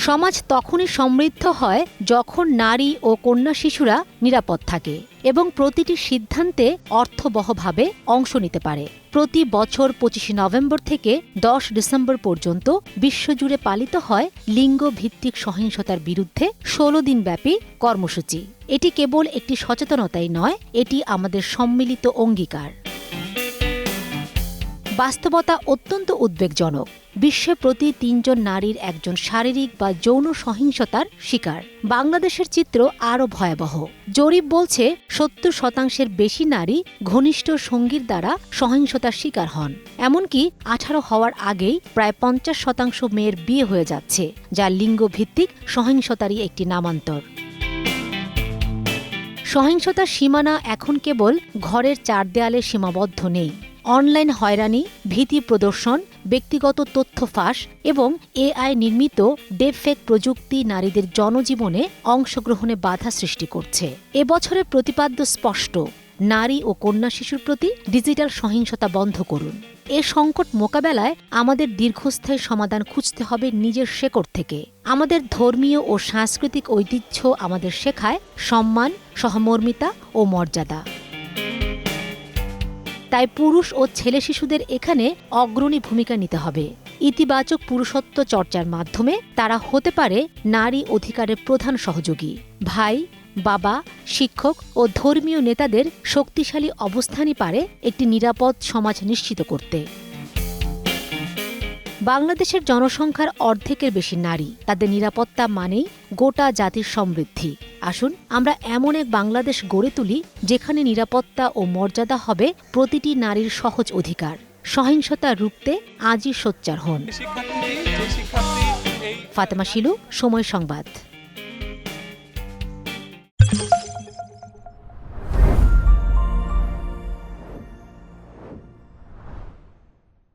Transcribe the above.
সমাজ তখনই সমৃদ্ধ হয় যখন নারী ও কন্যা শিশুরা নিরাপদ থাকে এবং প্রতিটি সিদ্ধান্তে অর্থবহভাবে অংশ নিতে পারে। প্রতি বছর ২৫ নভেম্বর থেকে ১০ ডিসেম্বর পর্যন্ত বিশ্বজুড়ে পালিত হয় লিঙ্গভিত্তিক সহিংসতার বিরুদ্ধে ১৬ দিনব্যাপী কর্মসূচি। এটি কেবল একটি সচেতনতাই নয়, এটি আমাদের সম্মিলিত অঙ্গীকার। বাস্তবতা অত্যন্ত উদ্বেগজনক। বিশ্বে প্রতি ৩ জন নারীর একজন শারীরিক বা যৌন সহিংসতার শিকার। বাংলাদেশের চিত্র আরও ভয়াবহ। জরিপ বলছে ৭০% বেশি নারী ঘনিষ্ঠ সঙ্গীর দ্বারা সহিংসতার শিকার হন। এমনকি ১৮ হওয়ার আগেই প্রায় ৫০% মেয়ের বিয়ে হয়ে যাচ্ছে, যা লিঙ্গভিত্তিক সহিংসতারই একটি নামান্তর। সহিংসতার সীমানা এখন কেবল ঘরের ৪ দেয়ালে সীমাবদ্ধ নেই। অনলাইন হয়রানি, ভীতি প্রদর্শন, ব্যক্তিগত তথ্য ফাঁস এবং এআই নির্মিত ডিপফেক প্রযুক্তি নারীদের জনজীবনে অংশগ্রহণে বাধা সৃষ্টি করছে। এবছরের প্রতিপাদ্য স্পষ্ট: নারী ও কন্যা শিশুর প্রতি ডিজিটাল সহিংসতা বন্ধ করুন। এ সংকট মোকাবেলায় আমাদের দীর্ঘস্থায়ী সমাধান খুঁজতে হবে নিজের শেকড় থেকে। আমাদের ধর্মীয় ও সাংস্কৃতিক ঐতিহ্য আমাদের শেখায় সম্মান, সহমর্মিতা ও মর্যাদা। তাই পুরুষ ও ছেলে শিশুদের এখানে অগ্রণী ভূমিকা নিতে হবে। ইতিবাচক পুরুষত্ব চর্চার মাধ্যমে তারা হতে পারে নারী অধিকারের প্রধান সহযোগী। ভাই, বাবা, শিক্ষক ও ধর্মীয় নেতাদের শক্তিশালী অবস্থানই পারে একটি নিরাপদ সমাজ নিশ্চিত করতে। বাংলাদেশের জনসংখ্যার অর্ধেকের বেশি নারী। তাদের নিরাপত্তা মানেই গোটা জাতির সমৃদ্ধি। আসুন আমরা এমন এক বাংলাদেশ গড়ে তুলি যেখানে নিরাপত্তা ও মর্যাদা হবে প্রতিটি নারীর সহজ অধিকার। সহিংসতা রুখতে আজই সোচ্চার হন। ফাতেমা শিলু, সময় সংবাদ।